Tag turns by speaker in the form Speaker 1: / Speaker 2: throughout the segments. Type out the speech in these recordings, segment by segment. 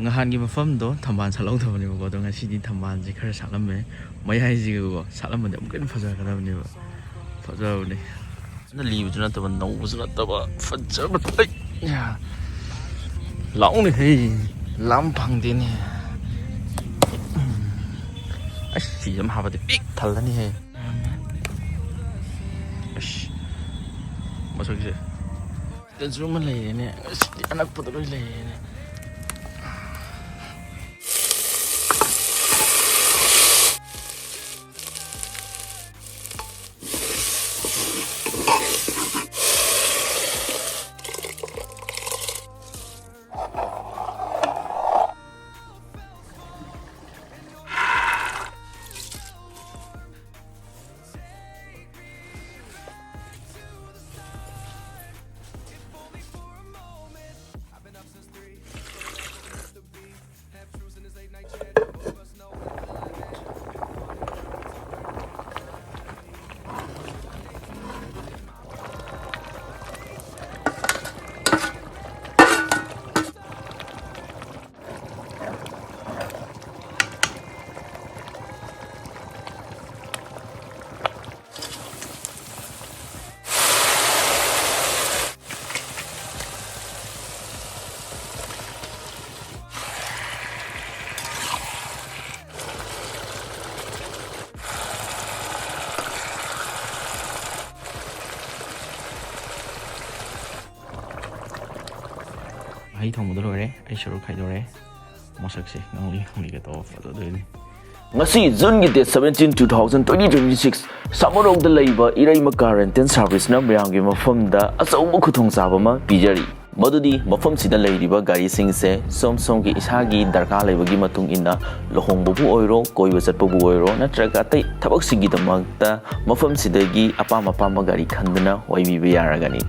Speaker 1: ngahangi mafamdo thamban salauthawani ko do ngasi di thamban je khara salame mayai ji ko salamade amken fajagadabni ba fajawni na libu juna taba nau juna taba fajaba tai ya launi he lam phangde ne ashi jam habade big thalani he ash masakse Zuma lay ne anak putro lay ne ai thong mo dore ai shuru khai dore mosakse ngoli ngoli ga to fato doini
Speaker 2: ngasi June gi date 17 2026 samorog da laiba irai ma quarantine service na mayam gi mafam da asaubu khuthong saba ma pijari madudi mafam sida lairiba gari sing se som gi isagi darka laiba gi matung inna lohong bu oiro koiba chatpa bu oiro natraga tai thabak sigi da magta mafam sida gi apama pama gari khandana waibi ba yaragani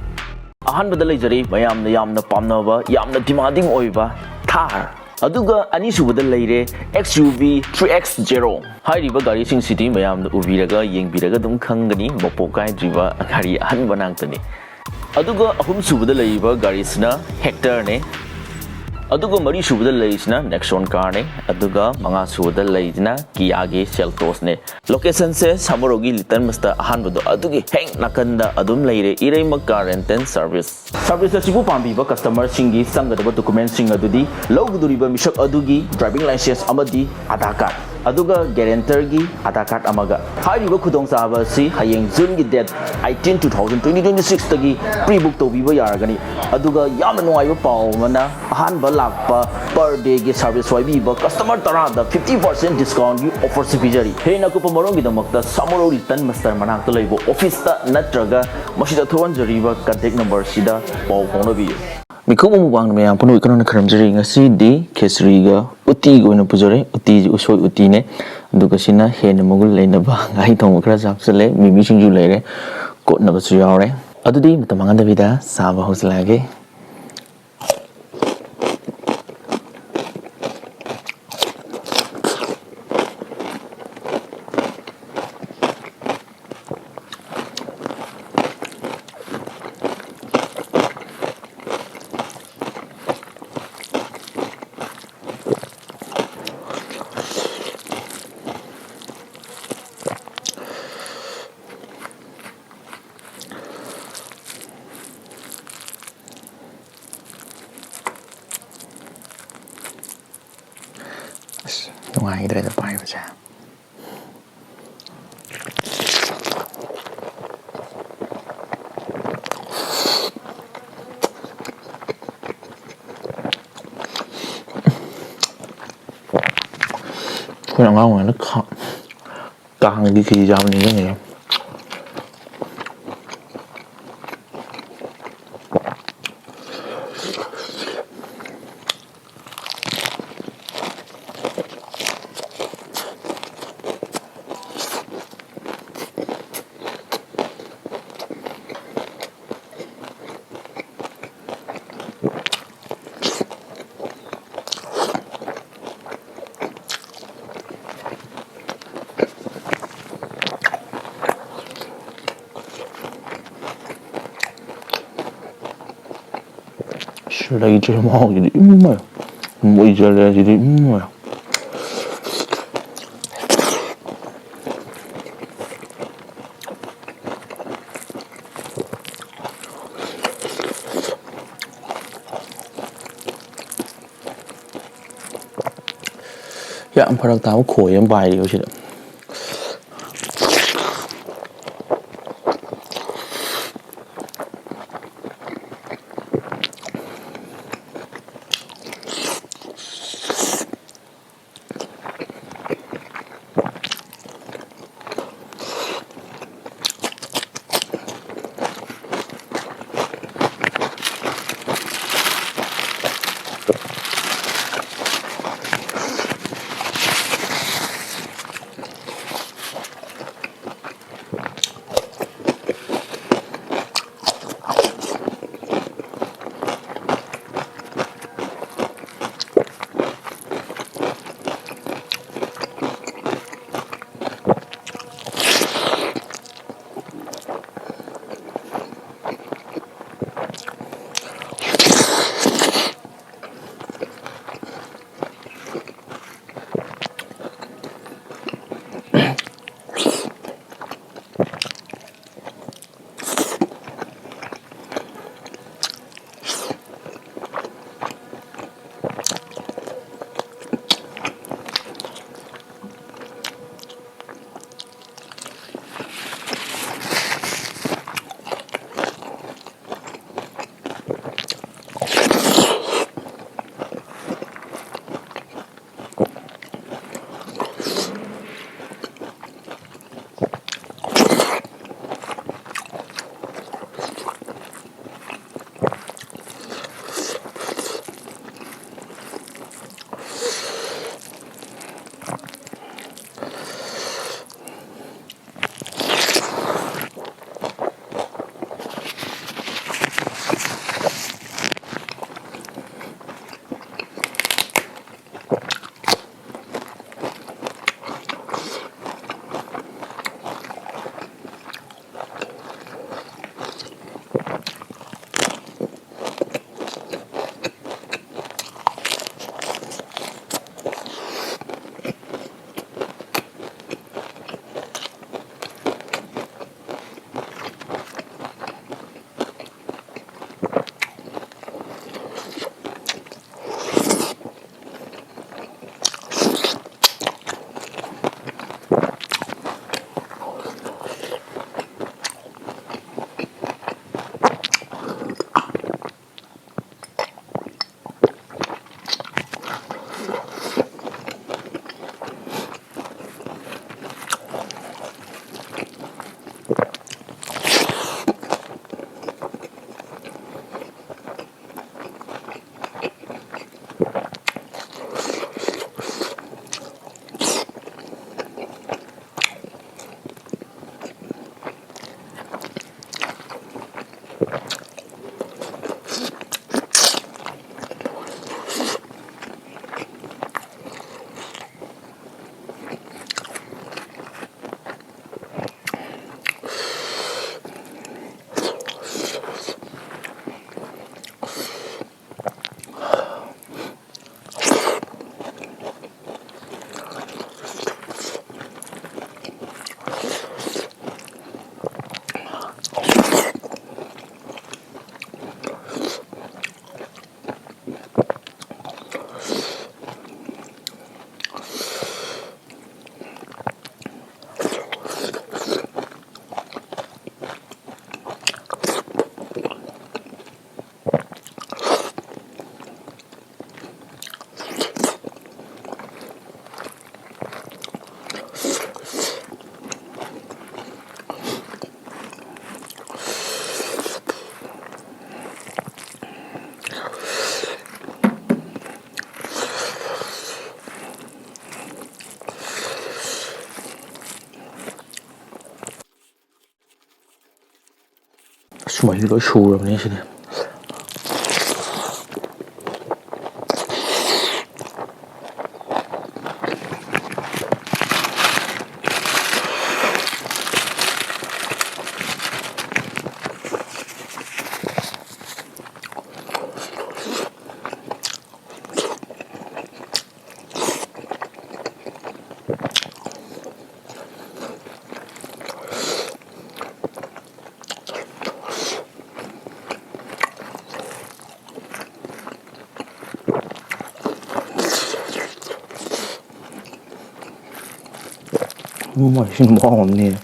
Speaker 2: ahan badalai jari mayam na yamna pamnaba yamna demanding oiba thar aduga ani subada leire XUV 3X0 hairiba gari sing city mayam da ubiraga yengbiraga dum khangani mopokai driva gari ahan banangtani aduga ahum subada leiba gari sina hector ne aduga mari subada leisna Nexon car ne aduga manga subada leisna Kia ge Seltos ne location se samorogi litan masta ahan bado adugi heng nakanda adum leire irai ma quarantine service asibu pambi ba customer singi sangadaba document sing adudi loguduriba misak adugi driving license amadi Aadhaar card aduga guarantor gi Aadhaar card amaga hairiba khudong saba si hayeng June gi date 18 2026 tagi pre-book tobiba yaragani aduga yamna nuaiba paw mana ahan ba lakpa per day gi service waibiba customer tara da 50% discount gi offer si pijari heina ko pamorong gi damakta samoro litan master manak to leibo office ta natraga masida thowan jariba contact number sida paw phone Mitkhuba Mukbang Mayam punu ikono Khurumjari ngasi di KESARI ga UTTI go na pujare UTTI USOI UTTI ne aduga sina hena mogul leina ba ngai thong khara japsale mimi SINGJU leire kot na basu yaure adudi matamanga davida saba hoslage Nungai dre da pai bacha Kuyang ngawang nó càng đi kỳ giao như thế này吃了一只猫，有点闷。Mỗi giờ là gì đấy. Dạ, phải tao khổ em bài điều gì đó. Mày lỗi xù rồi này xin. 맛있는 거 없네.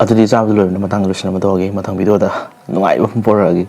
Speaker 2: ꯑꯗꯨꯗꯤ ꯆꯥꯕꯗ ꯂꯣꯏꯕꯅ ꯃꯊꯪ ꯂꯣꯏꯁꯤꯟꯅꯕ ꯇꯧꯔꯒꯦ ꯃꯊꯪ ꯚꯤꯗꯤꯑꯣꯗ ꯅꯨꯡꯉꯥꯏꯕ ꯑꯃ ꯄꯨꯔꯛꯑꯒꯦ